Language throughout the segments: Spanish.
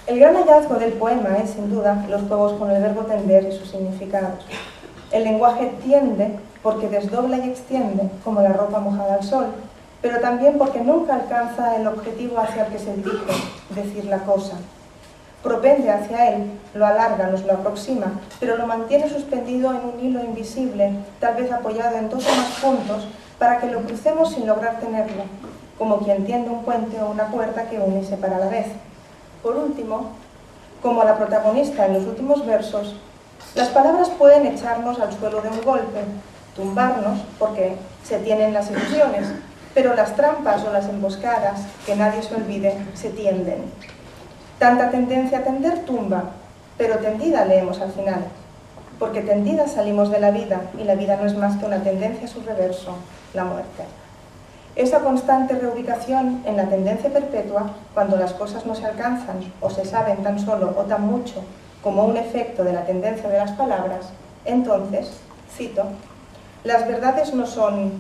El gran hallazgo del poema es, sin duda, los juegos con el verbo tender y sus significados. El lenguaje tiende porque desdobla y extiende, como la ropa mojada al sol, pero también porque nunca alcanza el objetivo hacia el que se dirige, decir la cosa. Propende hacia él, lo alarga, nos lo aproxima, pero lo mantiene suspendido en un hilo invisible, tal vez apoyado en dos o más puntos, para que lo crucemos sin lograr tenerlo, como quien tiende un puente o una cuerda que une y separa a la vez. Por último, como a la protagonista en los últimos versos, las palabras pueden echarnos al suelo de un golpe, tumbarnos porque se tienen las ilusiones, pero las trampas o las emboscadas, que nadie se olvide, se tienden. Tanta tendencia a tender tumba, pero tendida leemos al final, porque tendida salimos de la vida y la vida no es más que una tendencia a su reverso, la muerte. Esa constante reubicación en la tendencia perpetua, cuando las cosas no se alcanzan o se saben tan solo o tan mucho como un efecto de la tendencia de las palabras, entonces, cito, las verdades no son,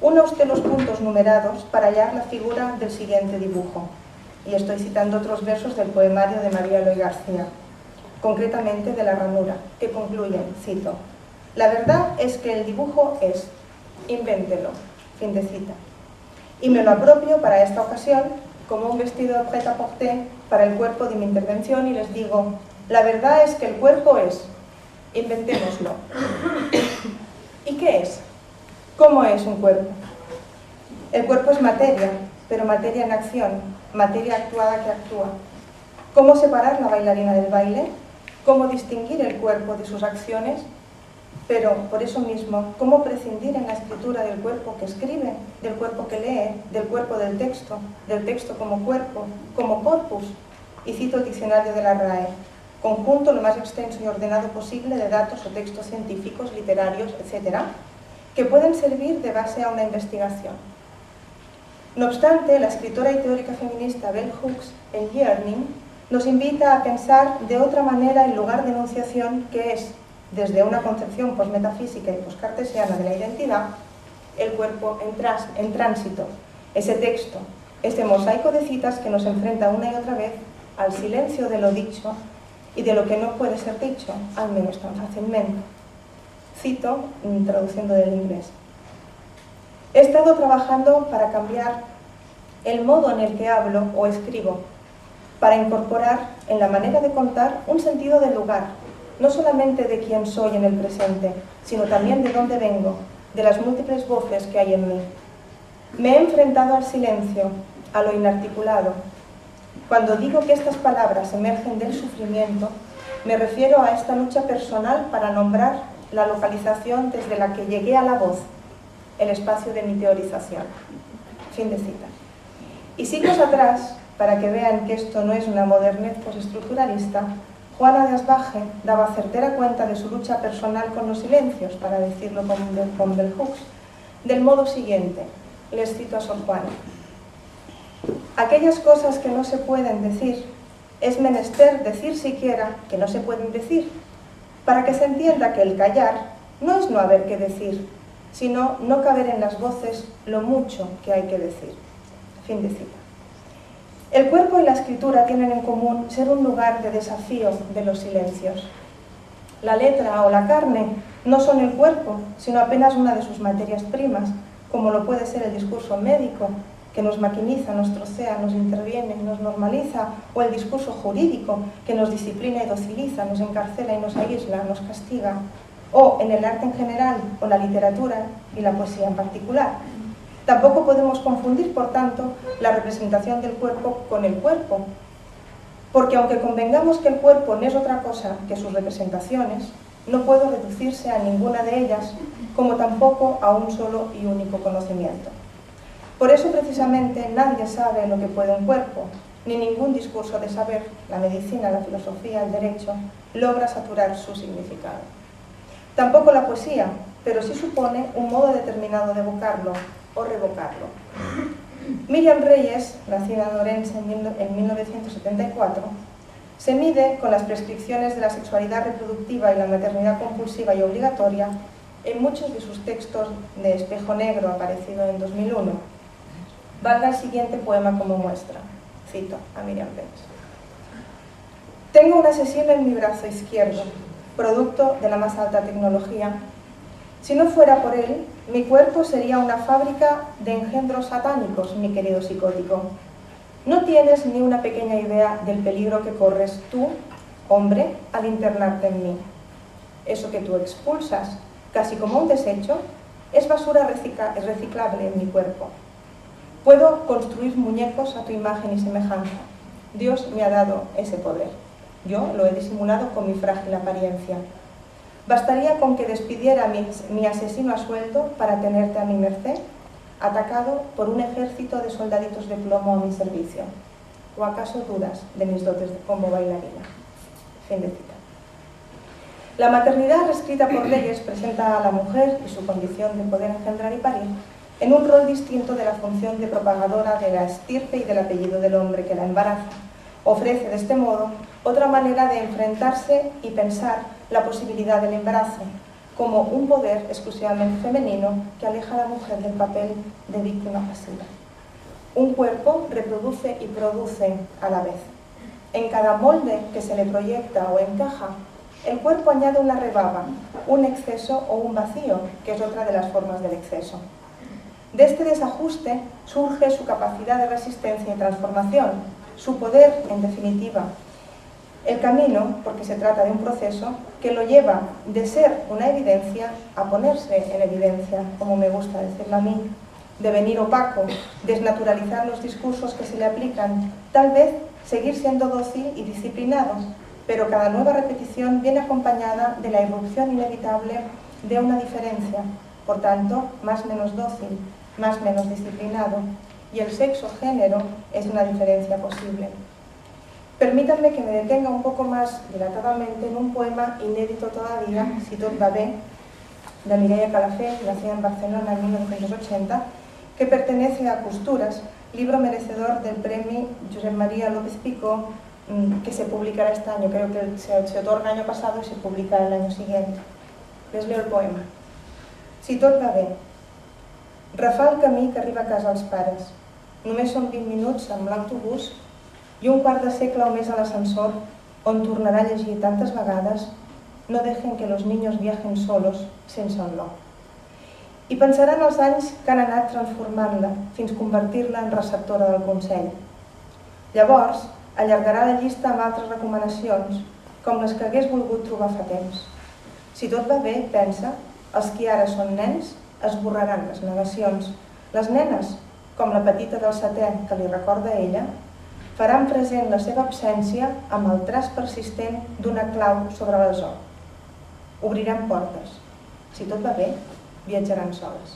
una usted los puntos numerados para hallar la figura del siguiente dibujo. Y estoy citando otros versos del poemario de María Eloy García, concretamente de La ranura, que concluyen, cito, la verdad es que el dibujo es, invéntelo, fin de cita. Y me lo apropio para esta ocasión como un vestido de prêt-à-porter para el cuerpo de mi intervención y les digo, la verdad es que el cuerpo es, inventémoslo. ¿Y qué es? ¿Cómo es un cuerpo? El cuerpo es materia, pero materia en acción, materia actuada que actúa. ¿Cómo separar la bailarina del baile? ¿Cómo distinguir el cuerpo de sus acciones? Pero, por eso mismo, ¿cómo prescindir en la escritura del cuerpo que escribe, del cuerpo que lee, del cuerpo del texto como cuerpo, como corpus? Y cito el diccionario de la RAE, conjunto lo más extenso y ordenado posible de datos o textos científicos, literarios, etc., que pueden servir de base a una investigación. No obstante, la escritora y teórica feminista Bell Hooks, en Yearning, nos invita a pensar de otra manera el lugar de enunciación que es, desde una concepción posmetafísica y poscartesiana de la identidad, el cuerpo en tránsito, ese texto, ese mosaico de citas que nos enfrenta una y otra vez al silencio de lo dicho y de lo que no puede ser dicho, al menos tan fácilmente. Cito, traduciendo del inglés. He estado trabajando para cambiar el modo en el que hablo o escribo, para incorporar en la manera de contar un sentido del lugar, no solamente de quién soy en el presente, sino también de dónde vengo, de las múltiples voces que hay en mí. Me he enfrentado al silencio, a lo inarticulado. Cuando digo que estas palabras emergen del sufrimiento, me refiero a esta lucha personal para nombrar la localización desde la que llegué a la voz, el espacio de mi teorización. Fin de cita. Y siglos atrás, para que vean que esto no es una modernez postestructuralista, Juana de Asbaje daba certera cuenta de su lucha personal con los silencios, para decirlo con Bell Hooks, del modo siguiente. Les cito a Sor Juana. Aquellas cosas que no se pueden decir, es menester decir siquiera que no se pueden decir, para que se entienda que el callar no es no haber que decir, sino no caber en las voces lo mucho que hay que decir. Fin de cita. El cuerpo y la escritura tienen en común ser un lugar de desafío de los silencios. La letra o la carne no son el cuerpo, sino apenas una de sus materias primas, como lo puede ser el discurso médico, que nos maquiniza, nos trocea, nos interviene, nos normaliza, o el discurso jurídico, que nos disciplina y dociliza, nos encarcela y nos aísla, nos castiga, o en el arte en general, o la literatura y la poesía en particular. Tampoco podemos confundir, por tanto, la representación del cuerpo con el cuerpo, porque aunque convengamos que el cuerpo no es otra cosa que sus representaciones, no puede reducirse a ninguna de ellas, como tampoco a un solo y único conocimiento. Por eso, precisamente, nadie sabe lo que puede un cuerpo, ni ningún discurso de saber, la medicina, la filosofía, el derecho, logra saturar su significado. Tampoco la poesía, pero sí supone un modo determinado de evocarlo o revocarlo. Miriam Reyes, nacida en Orense en 1974, se mide con las prescripciones de la sexualidad reproductiva y la maternidad compulsiva y obligatoria en muchos de sus textos de Espejo Negro, aparecido en 2001. Valga el siguiente poema como muestra. Cito a Miriam Pence. Tengo un asesino en mi brazo izquierdo, producto de la más alta tecnología. Si no fuera por él, mi cuerpo sería una fábrica de engendros satánicos, mi querido psicótico. No tienes ni una pequeña idea del peligro que corres tú, hombre, al internarte en mí. Eso que tú expulsas, casi como un desecho, es basura reciclable en mi cuerpo. Puedo construir muñecos a tu imagen y semejanza. Dios me ha dado ese poder. Yo lo he disimulado con mi frágil apariencia. Bastaría con que despidiera a mi asesino a sueldo para tenerte a mi merced, atacado por un ejército de soldaditos de plomo a mi servicio. ¿O acaso dudas de mis dotes como bailarina? Fin de cita. La maternidad reescrita por leyes presenta a la mujer y su condición de poder engendrar y parir en un rol distinto de la función de propagadora de la estirpe y del apellido del hombre que la embaraza. Ofrece de este modo otra manera de enfrentarse y pensar la posibilidad del embarazo, como un poder exclusivamente femenino que aleja a la mujer del papel de víctima pasiva. Un cuerpo reproduce y produce a la vez. En cada molde que se le proyecta o encaja, el cuerpo añade una rebaba, un exceso o un vacío, que es otra de las formas del exceso. De este desajuste surge su capacidad de resistencia y transformación, su poder, en definitiva. El camino, porque se trata de un proceso, que lo lleva de ser una evidencia a ponerse en evidencia, como me gusta decirlo a mí, devenir opaco, desnaturalizar los discursos que se le aplican, tal vez seguir siendo dócil y disciplinado, pero cada nueva repetición viene acompañada de la irrupción inevitable de una diferencia, por tanto, más menos dócil, más menos disciplinado, y el sexo-género es una diferencia posible. Permítanme que me detenga un poco más dilatadamente en un poema inédito todavía, Si tot va bé, de Mireia Calafell, nacida en Barcelona en 1980, que pertenece a Costuras, libro merecedor del premio Josep María López Picó, que se publicará este año, creo que se otorga el año pasado y se publica el año siguiente. Les leo el poema. Si tot va bé. Refar el camí que arriba a casa als pares. Només són 20 minuts amb l'autobús i un quart de segle o més a l'ascensor, on tornarà a llegir tantes vegades No dejen que los niños viajen solos sense un no. I pensaran els anys que han anat transformant-la fins convertir-la en receptora del consell. Llavors, allargarà la llista amb altres recomanacions, com les que hagués volgut trobar fa temps. Si tot va bé, pensa, els qui ara són nens esborraran les negacions. Les nenes, com la petita del setè que li recorda a ella, faran present la seva absència amb el traç persistent d'una clau sobre la zona. Obriran portes. Si tot va bé, viatjaran soles.